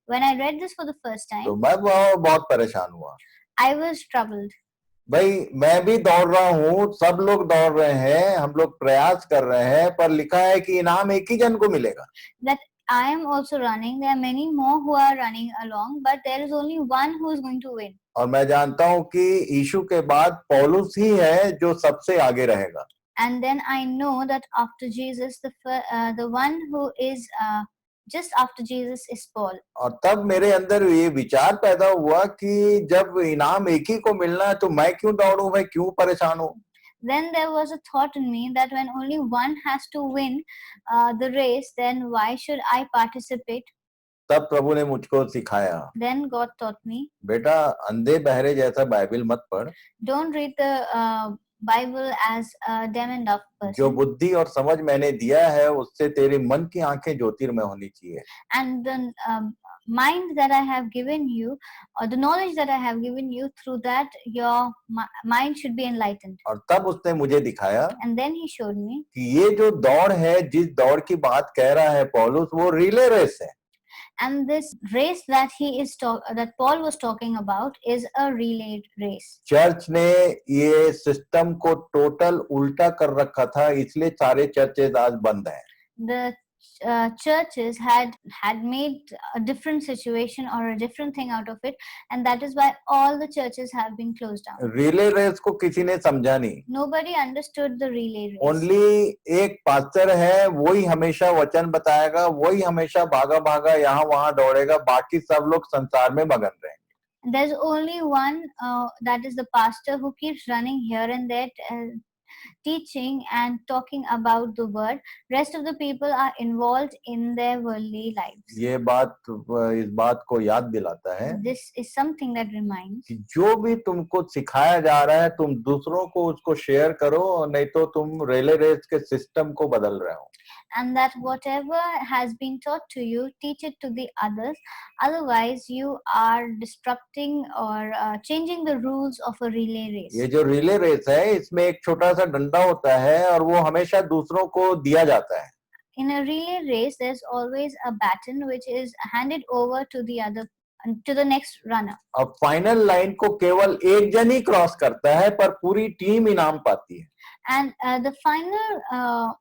When I read this for the first
तो
time,
मैं बहुत परेशान हुआ।
I was troubled.
भाई मैं भी दौड़ रहा हूँ, सब लोग दौड़ रहे हैं, हम लोग प्रयास कर रहे हैं, पर लिखा है कि इनाम एक ही जन को मिलेगा।
That I am also running. There are many more who are running along, but there is only one who is going to win.
और मैं जानता हूँ कि यीशु के बाद पौलुस ही है जो सबसे आगे रहेगा।
And then I know that after Jesus, the one who is just after Jesus is Paul.
और तब मेरे अंदर ये विचार पैदा हुआ कि जब इनाम एक ही को मिलना है तो मैं क्यों दौड़ूं, मैं क्यों परेशान हूँ।
Then there was a thought in me that when only one has to win the race, then why should I participate?
तब प्रभु ने मुझको सिखाया,
Then God taught me,
बेटा अंधे बहरे जैसा बाइबल मत पढ़,
don't read the Bible as a dumb and dumb
जो
person.
बुद्धि और समझ मैंने दिया है उससे तेरे मन की आंखें ज्योतिर्मय होनी चाहिए।
And the mind that I have given you, or the knowledge that I have given you, through that your mind should be enlightened.
और तब उसने मुझे दिखाया
And then he showed me
कि ये जो दौड़ है, जिस दौड़ की बात कह रहा है पौलुस, वो रिले रेस है।
and this race that that Paul was talking about is a relay race.
Church ने ये सिस्टम को टोटल उल्टा कर रखा था, इसलिए सारे चर्चेज आज बंद हैं।
The churches had made a different situation or a different thing out of it, and that is why all the churches have been closed down.
Relay race को किसी ने समझा नहीं।
Nobody understood the relay race.
Only एक pastor है, वही हमेशा वचन बताएगा, वही हमेशा भागा भागा यहाँ वहां दौड़ेगा, बाकी सब लोग संसार में मगन रहेंगे।
There's only one that is the pastor who keeps running here and there, teaching and talking about the word. Rest of the people are involved in their worldly lives.
ये बात इस बात को याद दिलाता है
This is something that reminds
कि जो भी तुमको सिखाया जा रहा है तुम दूसरों को उसको शेयर करो, नहीं तो तुम रिले रेस के सिस्टम को बदल रहे हो।
and that whatever has been taught to you, teach it to the others. Otherwise, you are disrupting or changing the rules of a relay race.
ये जो रिले रेस है इसमें एक छोटा सा डंडा होता है और वो हमेशा दूसरों को दिया जाता है।
In a relay race, there's always a baton which is handed over to the next runner.
अब फाइनल लाइन को केवल एक जन ही क्रॉस करता है, पर पूरी टीम इनाम पाती है।
And the final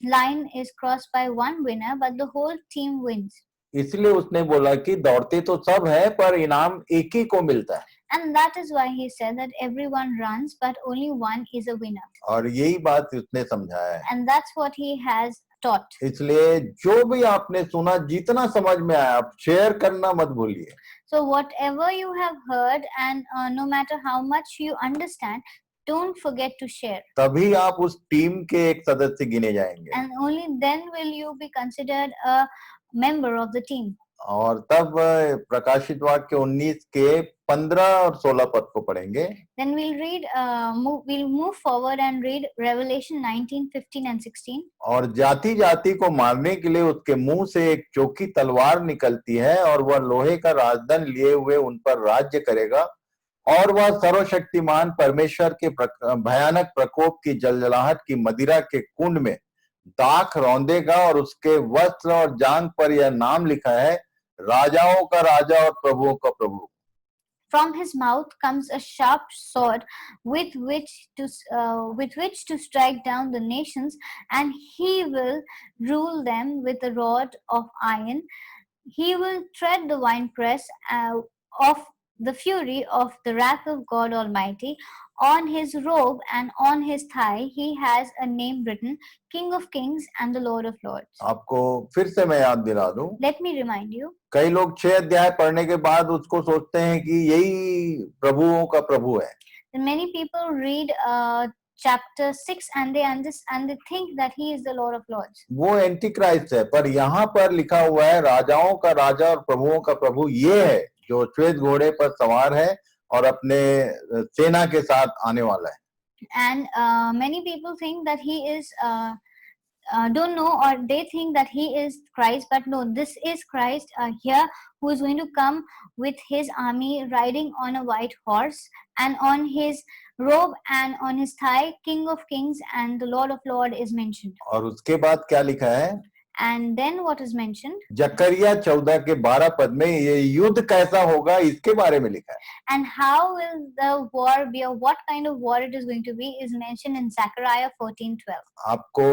line is crossed by one winner, but the whole team wins.
इसलिए उसने बोला कि दौड़ते तो सब है पर इनाम एक ही को मिलता है।
And that is why he said that everyone runs, but only one is a winner.
और यही बात उसने समझाया है।
And that's what he has taught.
इसलिए जो भी आपने सुना, जितना समझ में आया, आप शेयर करना मत भूलिए।
So whatever you have heard, and no matter how much you understand, don't forget to share.
तभी आप उस टीम के एक सदस्य गिने जाएंगे।
And only then will you be considered a member of the team.
और तब प्रकाशित वाक्य 19 के 15 और 16 पद को पढ़ेंगे।
Then we'll move forward and read Revelation 19, 15 and 16.
और जाति जाति को मारने के लिए उसके मुंह से एक चोखी तलवार निकलती है और वह लोहे का राजदंड लिए हुए उन पर राज्य करेगा, और वह सर्वशक्तिमान परमेश्वर के भयानक प्रकोप की जलजलाहट की मदिरा के कुंड में दाख रौंदेगा, और उसके वस्त्र और जांघ पर यह नाम लिखा है, राजाओं का राजा और प्रभुओं का प्रभु।
From his mouth comes a sharp sword with which to strike down the nations, and he will rule them with a rod of iron. He will tread the winepress of the fury of the wrath of God Almighty. On his robe and on his thigh he has a name written, King of Kings and the Lord of Lords.
आपको फिर से मैं याद दिला दूं,
Let me remind you.
कई लोग 6 अध्याय पढ़ने के बाद उसको सोचते हैं कि यही प्रभुओं का प्रभु है।
Many people read chapter 6 and they think that he is the Lord of Lords.
वो एंटी क्राइस्ट है, पर यहाँ पर लिखा हुआ है राजाओं का राजा और प्रभुओं का प्रभु ये है जो श्वेत घोड़े पर सवार है और अपने सेना के साथ आने वाला है।
And many people think that he is don't know, or they think that he is Christ, but no, this is Christ here, who is going to come with his army riding on a white horse, and on his robe and on his thigh King of Kings and the Lord of Lords is mentioned.
और उसके बाद क्या लिखा है?
And then what is mentioned?
जकरिया 14 के 12 पद में ये युद्ध कैसा होगा इसके बारे में लिखा है.
And how will the war be, or what kind of war it is going to be, is mentioned in Zechariah 14:12.
आपको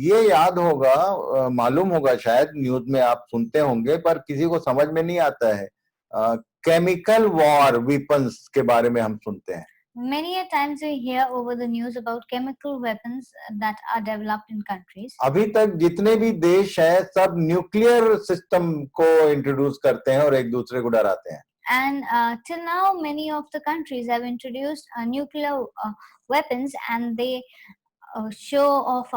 ये याद होगा, मालूम होगा, शायद न्यूज में आप सुनते होंगे, पर किसी को समझ में नहीं आता है. केमिकल वॉर वेपन्स के बारे में हम सुनते हैं.
Many a times we hear over the news about chemical weapons that are developed in countries.
अभी तक जितने भी देश हैं सब न्यूक्लियर सिस्टम को इंट्रोड्यूस करते हैं और एक दूसरे को डराते हैं.
And till now, many of the countries have introduced nuclear weapons, and they show off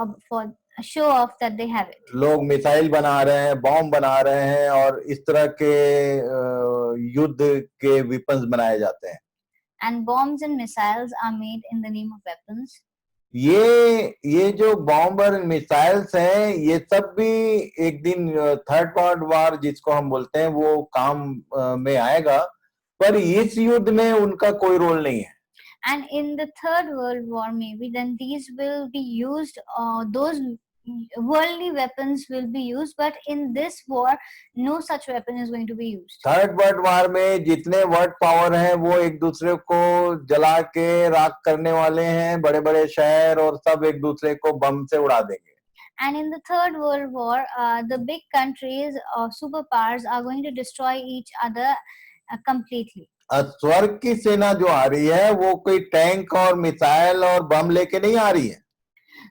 that they have it.
लोग मिसाइल बना रहे हैं, बॉम्ब बना रहे हैं और इस तरह के युद्ध के वेपन्स बनाए जाते हैं.
And bombs and missiles are made in the name of weapons.
ये जो बॉम्ब और मिसाइल्स हैं, ये सब भी एक दिन थर्ड वर्ल्ड वॉर जिसको हम बोलते हैं वो काम में आएगा, पर इस युद्ध में उनका कोई रोल नहीं है.
And in the third world war, maybe then these will be used, those worldly weapons will be used, but in this war no such weapon is going to be used.
Third world war में जितने world power हैं वो एक दूसरे को जला के राख करने वाले हैं, बड़े बड़े शहर और सब एक दूसरे को बम से उड़ा देंगे.
And in the third world war, the big countries or superpowers are going to destroy each other completely.
स्वर्ग की सेना जो आ रही है वो कोई टैंक और मिसाइल और बम लेके नहीं आ रही है.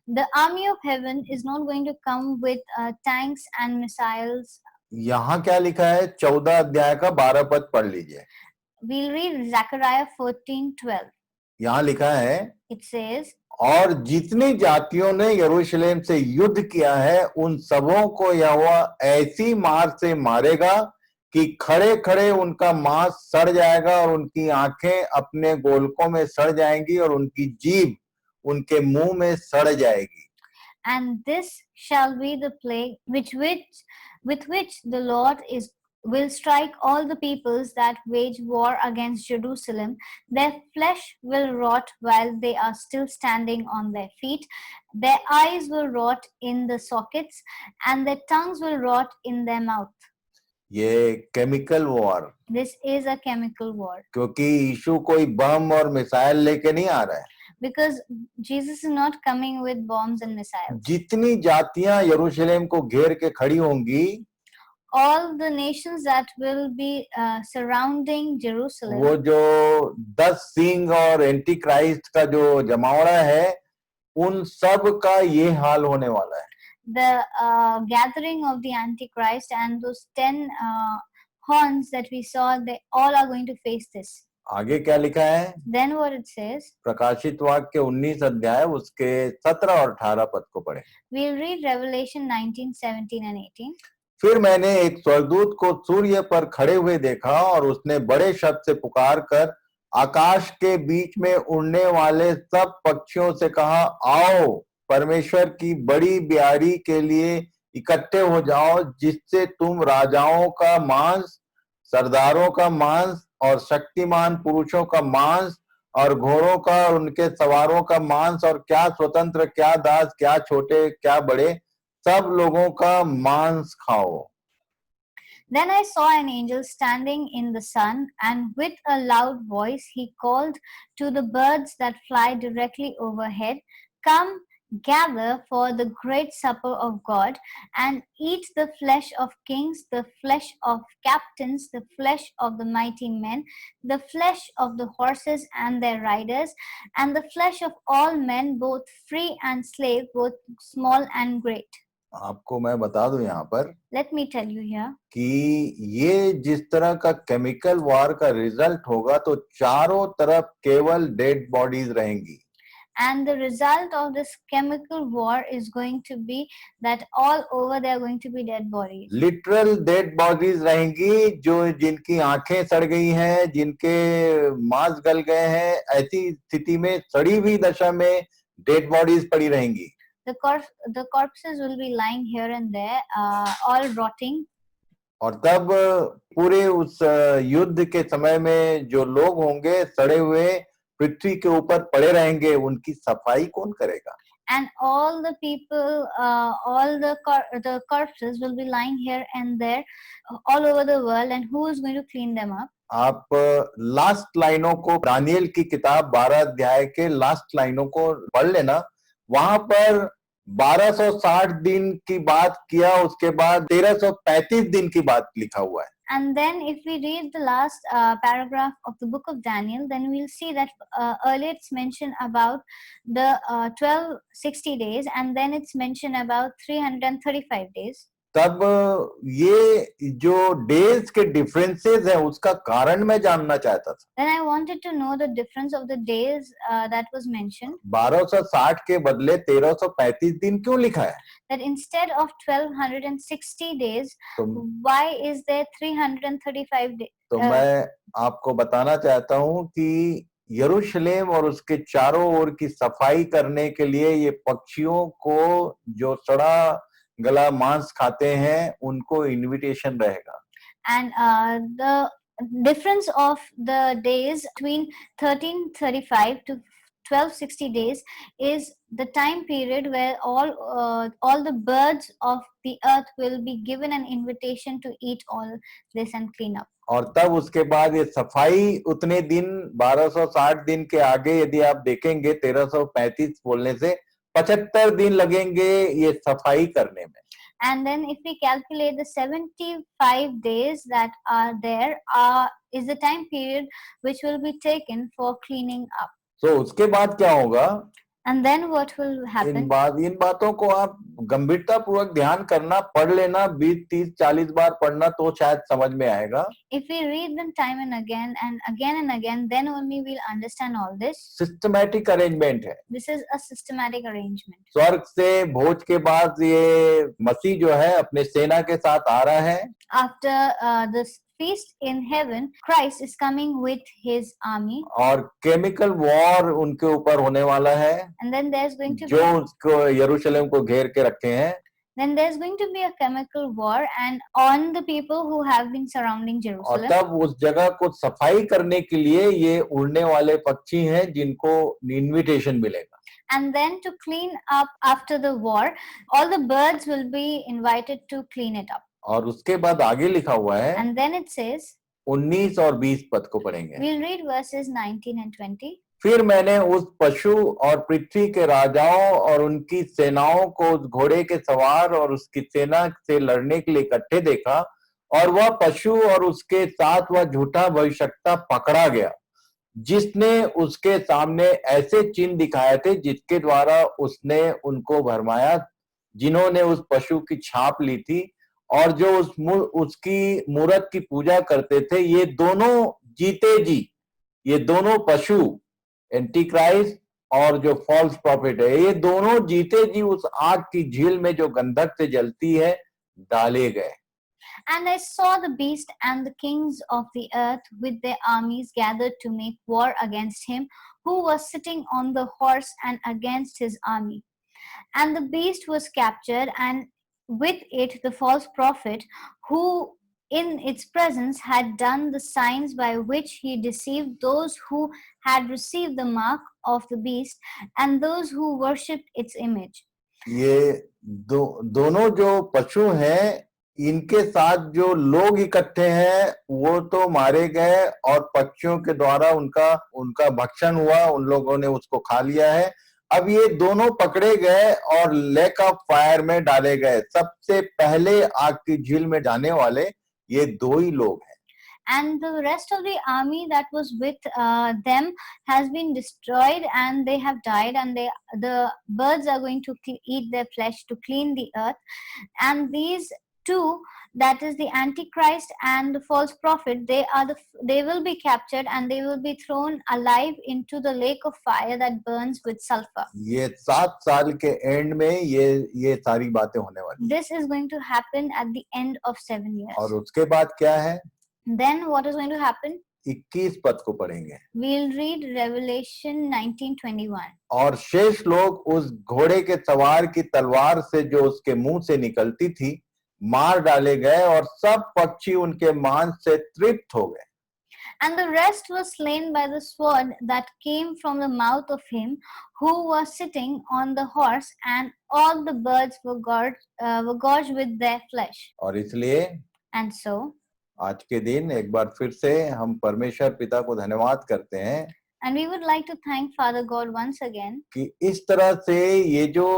The army of heaven is not going to come with tanks and missiles.
यहाँ क्या लिखा है? 14 अध्याय का 12 पद पढ़ लीजिए.
We'll read Zechariah 14:12.
यहाँ लिखा है,
It says,
और जितनी जातियों ने यरूशलेम से युद्ध किया है उन सबों को यहोवा ऐसी मार से मारेगा कि खड़े खड़े उनका मांस सड़ जाएगा और उनकी आंखें अपने गोलकों में सड़ जाएंगी और उनकी जीभ उनके मुंह में सड़ जाएगी.
and this shall be the plague with which the Lord will strike all the peoples that wage war against Jerusalem. Their flesh will rot while they are still standing on their feet. Their eyes will rot in the sockets, and their tongues will rot in their mouth.
ये chemical war.
This is a chemical war.
क्योंकि यीशु कोई बम और missile लेके नहीं आ रहा है.
Because Jesus is not coming with bombs and missiles.
जितनी जातियां यरूशलेम को घेर के खड़ी होंगी,
all the nations that will be surrounding Jerusalem,
वो जो 10 सिंह और एंटी क्राइस्ट का जो जमावड़ा है, उन सब का ये हाल होने वाला है.
the gathering of the Antichrist and those 10 horns that we saw, they all are going to face this.
आगे क्या लिखा है?
Then what it says,
प्रकाशित वाक्य 19 अध्याय उसके 17 और 18 पद को पढ़े.
we'll read Revelation 19, 17 and 18.
फिर मैंने एक स्वर्गदूत को सूर्य पर खड़े हुए देखा और उसने बड़े शब्द से पुकार कर आकाश के बीच में उड़ने वाले सब पक्षियों से कहा, आओ परमेश्वर की बड़ी ब्यारी के लिए इकट्ठे हो जाओ, जिससे तुम राजाओं का मांस, सरदारों का मांस और शक्तिमान पुरुषों का मांस और घोड़ों का और उनके सवारों का मांस और क्या स्वतंत्र, क्या दास, क्या छोटे, क्या बड़े, सब लोगों का मांस खाओ.
Then I saw an angel standing in the sun, and with a loud voice he called to the birds that fly directly overhead, come, gather for the great supper of God, and eat the flesh of kings, the flesh of captains, the flesh of the mighty men, the flesh of the horses and their riders, and the flesh of all men, both free and slave, both small and great.
आपको मैं बता दूं यहाँ पर,
Let me tell you here,
कि ये जिस तरह का केमिकल वॉर का रिजल्ट होगा तो चारों तरफ केवल डेड बॉडीज रहेंगी.
and the result of this chemical war is going to be that all over there are going to be dead bodies.
Literal dead bodies रहेंगी, जो जिनकी आंखें सड़ गई हैं, जिनके मांस गल गए हैं, ऐसी स्थिति में सड़ी हुई दशा में डेड बॉडीज पड़ी रहेंगी.
The corpses will be lying here and there, all rotting.
और तब पूरे उस युद्ध के समय में जो लोग होंगे सड़े हुए पृथ्वी के ऊपर पड़े रहेंगे, उनकी सफाई कौन करेगा?
and all the people, all the corpses will be lying here and there, all over the world, and who is going to clean them up?
आप लास्ट लाइनों को, दानियल की किताब 12 अध्याय के लास्ट लाइनों को पढ़ लेना। वहां पर 1260 दिन की बात किया, उसके बाद 1335 दिन की बात लिखा हुआ है।
And then if we read the last paragraph of the book of Daniel, then we'll see that earlier it's mentioned about the 1260 days, and then it's mentioned about 335 days.
तब ये जो डेज के डिफरेंसेस है उसका कारण मैं जानना चाहता था।
Then I wanted to know the difference of the days that was mentioned.
1260 के बदले 1335 दिन क्यों लिखा है?
That instead of 1260 days,
तो
why is there 335 days?
तो मैं आपको बताना चाहता हूं कि यरूशलेम और उसके चारों ओर की सफाई करने के लिए ये पक्षियों को, जो सड़ा गला मांस खाते हैं, उनको इनविटेशन रहेगा।
And the difference of the days between 1335 to 1260 days is the time period where all the birds of the earth will be given an invitation to eat all this and clean up.
और तब उसके बाद ये सफाई उतने दिन, 1260 दिन के आगे यदि आप देखेंगे 1335 बोलने से 75 दिन लगेंगे ये सफाई करने में।
And then if we calculate the 75 days that are there, is the time period which will be taken for cleaning up.
तो उसके बाद क्या होगा?
And then what will happen?
इन बातों को आप गंभीरता पूर्वक ध्यान करना, पढ़ लेना, 20, 30, 40 बार पढ़ना तो शायद समझ में आएगा।
If we read them time and again, then only we'll understand all this.
Systematic arrangement है।
This is a systematic arrangement.
स्वर्ग से भोज के बाद ये मसीह जो है अपने सेना के साथ आ रहा है।
After this feast in heaven, Christ is coming with his army.
और केमिकल वॉर उनके ऊपर होने वाला है।
And then there's going to
जो उसको यरूशलेम को घेर के रखे हैं।
Then there's going to be a chemical war and on the people who have been surrounding Jerusalem.
और तब उस जगह को सफाई करने के लिए ये उड़ने वाले पक्षी हैं जिनको इनविटेशन मिलेगा।
And then to clean up after the war, all the birds will be invited to clean it up.
और उसके बाद आगे लिखा हुआ है,
And then it says,
19 और 20 पद को पढ़ेंगे।
we'll read verses 19 and 20.
फिर मैंने उस पशु और पृथ्वी के राजाओं और उनकी सेनाओं को उस घोड़े के सवार और उसकी सेना से लड़ने के लिए इकट्ठे देखा, और वह पशु और उसके साथ वह झूठा भविष्यवक्ता पकड़ा गया, जिसने उसके सामने ऐसे चिन्ह दिखाए थे जिसके द्वारा उसने उनको भरमाया, जिन्होंने उस पशु की छाप ली थी और जो उसकी मूरत की पूजा करते थे। ये दोनों जीते जी, ये दोनों पशु, एंटी क्राइस्ट और जो फॉल्स प्रॉफिट है, ये दोनों जीते जी उस आग की झील में जो गंधक से जलती है डाले गए।
And I saw the beast and the kings of the earth with their armies gathered to make war against him who was sitting on the horse and against his army. And the beast was captured, and with it the false prophet, who in its presence had done the signs by which he deceived those who had received the mark of the beast and those who worshipped its image.
ये दोनों जो पशु हैं, इनके साथ जो लोग इकट्ठे हैं वो तो मारे गए और पक्षियों के द्वारा उनका भक्षण हुआ, उन लोगों ने उसको खा लिया है। अब ये दोनों पकड़े गए और लेक ऑफ फायर में डाले गए। सबसे पहले आग की झील में जाने वाले ये दो ही लोग हैं।
And the rest of the army that was with them has been destroyed, and they have died, and the birds are going to eat their flesh to clean the earth. And these two, that is the Antichrist and the false prophet, they will be captured and they will be thrown alive into the lake of fire that burns with sulfur.
ये 7 साल के and में ये सारी बातें होने वाली।
This is going to happen at the end of 7 years.
और उसके बाद क्या है?
Then what is going to happen?
21 पद को पढ़ेंगे।
We'll read Revelation 19:21.
और शेष लोग उस घोड़े के सवार की तलवार से जो उसके मुंह से निकलती थी मार डाले गए, और सब पक्षी उनके मांस से तृप्त हो गए।
And the rest was slain by the sword that came from the mouth of him who was sitting on the horse, and all the birds were gorged with their flesh.
और इसलिए
And so,
आज के दिन एक बार फिर से हम परमेश्वर पिता को धन्यवाद करते हैं
and we would like to thank Father God once again
कि इस तरह से ये जो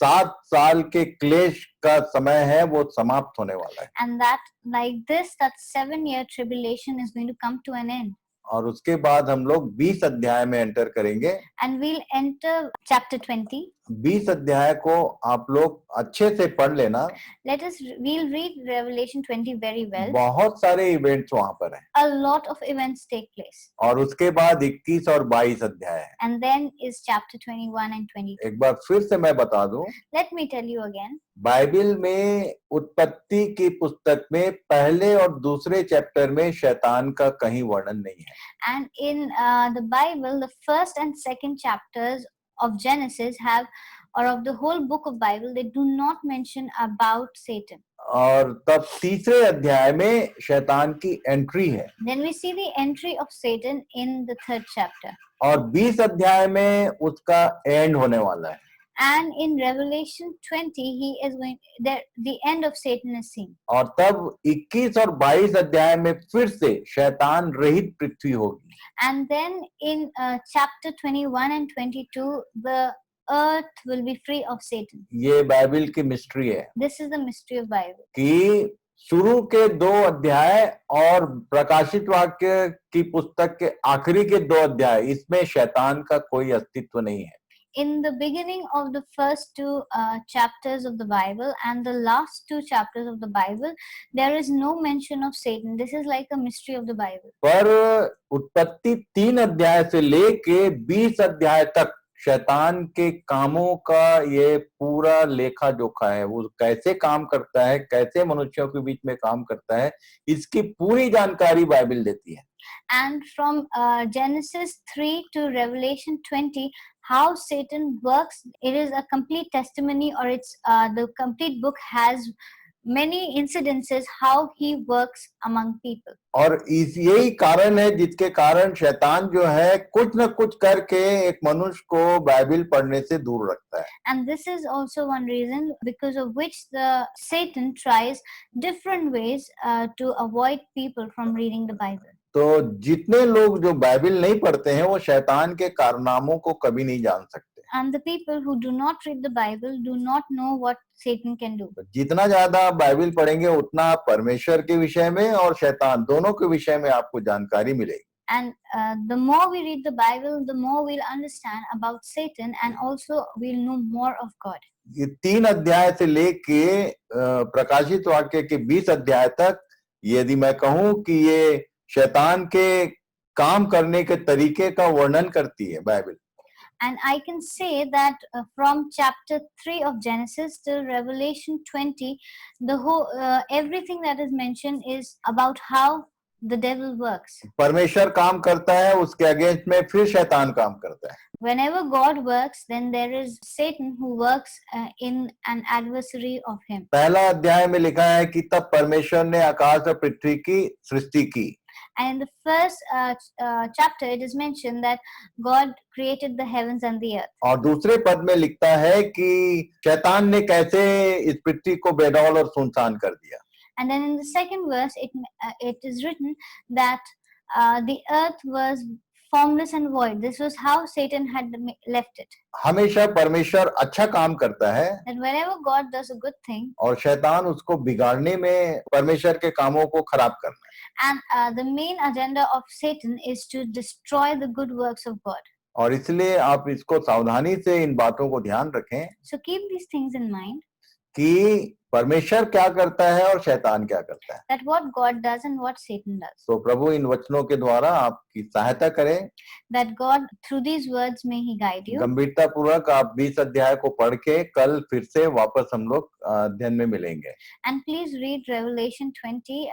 7 साल के क्लेश का समय है वो समाप्त होने वाला है
and that like this, that 7-year tribulation is going to come to an end.
और उसके बाद हम लोग 20 अध्याय में एंटर करेंगे
And we'll enter chapter 20.
20 अध्याय को आप लोग अच्छे से पढ़ लेना
We'll read Revelation 20 very well.
बहुत सारे इवेंट्स वहां पर हैं
A lot of events take place.
और उसके बाद 21 और 22 अध्याय है
And then is chapter 21 and 22.
एक बार फिर से मैं बता दूं
Let me tell you again.
Bible में उत्पत्ति की पुस्तक में पहले और दूसरे चैप्टर में शैतान का कहीं वर्णन नहीं है
And in the Bible, the first and second chapters of Genesis have, or of the whole book of Bible, they do not mention about Satan.
और तब तीसरे अध्याय में शैतान की एंट्री है
Then we see the entry of Satan in the third chapter.
और 20 अध्याय में उसका एंड होने वाला है
And in Revelation 20, the end of Satan is seen.
और तब 21 और 22 अध्याय में फिर से शैतान रहित पृथ्वी होगी
And then in chapter 21 and 22, the earth will be free of Satan.
ये बाइबल की मिस्ट्री है
This is the mystery of Bible.
कि शुरू के 2 अध्याय और प्रकाशित वाक्य की पुस्तक के आखिरी के 2 अध्याय इसमें शैतान का कोई अस्तित्व नहीं है
In the beginning of the first 2 chapters of the Bible and the last 2 chapters of the Bible, there is no mention of Satan. This is like a mystery of the Bible.
पर उत्पत्ति 3 अध्याय से लेके 20 अध्याय तक शैतान के कामों का ये पूरा लेखा जोखा है वो कैसे काम करता है कैसे मनुष्यों के बीच में काम करता है इसकी पूरी जानकारी बाइबल देती है
And from Genesis 3 to Revelation 20, how Satan works, it is a complete testimony, or it's the complete book has many incidences how he works among people.
और यही कारण है जिसके कारण शैतान जो है कुछ न कुछ करके एक मनुष्य को बाइबल पढ़ने से दूर रखता है
And this is also one reason because of which the Satan tries different ways to avoid people from reading the Bible.
तो जितने लोग जो बाइबल नहीं पढ़ते हैं वो शैतान के कारनामों को कभी नहीं जान सकते
And the people who do not read the Bible do not know what Satan can do.
जितना ज्यादा आप बाइबल पढ़ेंगे उतना आप परमेश्वर के विषय में और शैतान दोनों के विषय में आपको जानकारी मिलेगी
And the more we read the Bible, the more we'll understand about Satan, and also we'll know more of God.
ये 3 अध्याय से लेके प्रकाशित वाक्य के 20 अध्याय तक यदि मैं कहूं कि ये शैतान के काम करने के तरीके का वर्णन करती है Bible
And I can say that from chapter 3 of Genesis till Revelation 20, the whole everything that is mentioned is about how the devil works.
परमेश्वर काम करता है उसके अगेंस्ट में फिर शैतान काम करता है
Whenever God works, then there is Satan who works in an adversary of him.
पहला अध्याय में लिखा है कि तब परमेश्वर ने आकाश और पृथ्वी की सृष्टि की
And in the first chapter, it is mentioned that God created the heavens and the earth.
और दूसरे पद में लिखता है कि शैतान ने कैसे इस पृथ्वी को बेडौल और सुनसान कर दिया
And then in the second verse, it is written that the earth was formless and void. This was how Satan had left it.
हमेशा परमेश्वर अच्छा काम करता है
That whenever God does a good thing,
और शैतान उसको बिगाड़ने में परमेश्वर के कामों को खराब करना है
and the main agenda of Satan is to destroy the good works of God.
और इसलिए आप इसको सावधानी से इन बातों को ध्यान रखें
So keep these things in mind.
कि परमेश्वर क्या करता है और शैतान क्या करता है
That what God does and what Satan does.
तो प्रभु इन वचनों के द्वारा आपकी सहायता करें
That God, through these words, may He guide you.
गंभीरता पूर्वक आप 20 अध्याय को पढ़ के कल फिर से वापस हम लोग अध्ययन में मिलेंगे
And please read Revelation 20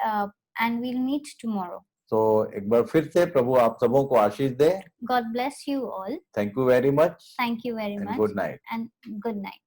and we'll meet tomorrow.
तो एक बार फिर से प्रभु आप सबों को आशीष दे
God bless you all.
Thank you very much
Thank you very
and
much
good night
and good night.